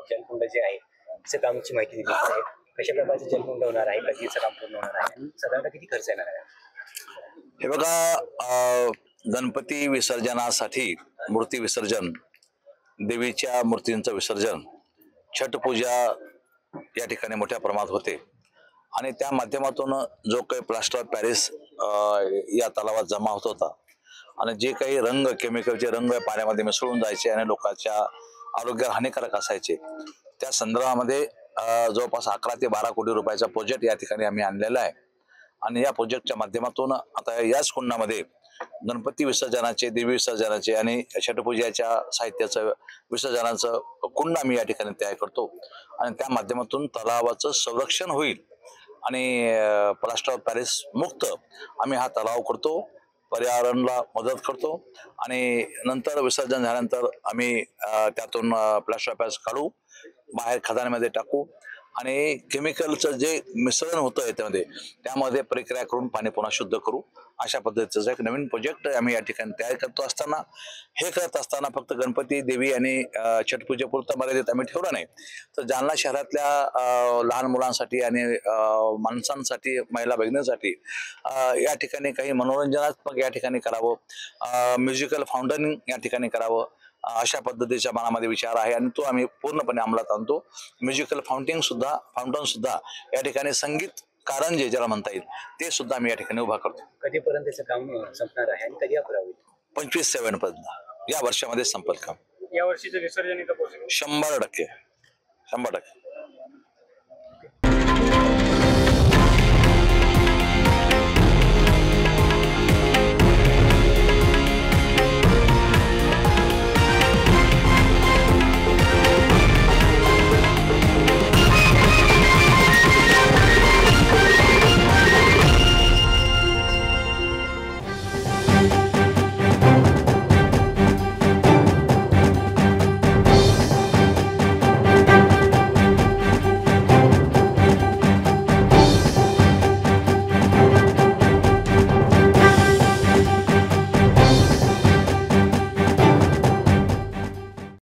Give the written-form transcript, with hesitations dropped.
जलकुंड जे आहे त्याचं कामाची माहिती दिली आहे. कशा प्रकारचे जलकुंड होणार आहे, कधीचं काम पूर्ण होणार आहे आणि साधारणतः किती खर्च येणार आहे? हे बघा, गणपती विसर्जनासाठी मूर्ती विसर्जन, देवीच्या मूर्तींचं विसर्जन, छठ पूजा या ठिकाणी मोठ्या प्रमाणात होते आणि त्या माध्यमातून जो काही प्लास्टर ऑफ पॅरिस या तलावात जमा होत होता आणि जे काही रंग, केमिकलचे रंग पाण्यामध्ये मिसळून जायचे आणि लोकांच्या आरोग्याला हानिकारक असायचे, त्या संदर्भामध्ये जवळपास 11 ते 12 कोटी रुपयाचा प्रोजेक्ट या ठिकाणी आम्ही आणलेला आहे. आणि या प्रोजेक्टच्या माध्यमातून आता याच कुंडामध्ये गणपती विसर्जनाचे, देवी विसर्जनाचे आणि छठपूजेच्या साहित्याचं विसर्जनाचं कुंड आम्ही या ठिकाणी तयार करतो आणि त्या माध्यमातून तलावाचं संरक्षण होईल आणि प्लास्टर ऑफ पॅरिस मुक्त आम्ही हा तलाव करतो, पर्यावरणाला मदत करतो आणि नंतर विसर्जन झाल्यानंतर आम्ही त्यातून प्लास्टर ऑफ पॅरिस काढू, बाहेर खदानीमध्ये टाकू आणि केमिकलचं जे मिश्रण होतं याच्यामध्ये त्यामध्ये प्रक्रिया करून पाणी पुन्हा शुद्ध करू. अशा पद्धतीचं एक नवीन प्रोजेक्ट आम्ही या ठिकाणी तयार करतो असताना, हे करत असताना फक्त गणपती, देवी आणि छठपूजेपुरतं मर्यादित आम्ही ठेवलं नाही, तर जालना शहरातल्या लहान मुलांसाठी आणि माणसांसाठी, महिला भगिनींसाठी या ठिकाणी काही मनोरंजनात्मक या ठिकाणी करावं, म्युझिकल फाउंटनिंग या ठिकाणी करावं, अशा पद्धतीच्या मनामध्ये विचार आहे आणि तो आम्ही पूर्णपणे अंमलात आणतो. म्युझिकल फाउंटन सुद्धा या ठिकाणी संगीत कारंजे ज्याला म्हणता येईल ते सुद्धा आम्ही या ठिकाणी उभा करतो. कधीपर्यंत त्याचं काम संपणार आहे आणि कधी अपुरा होईल? 25/7 पर्यंत या वर्षामध्ये संपल काम. या वर्षीचं विसर्जन 100%.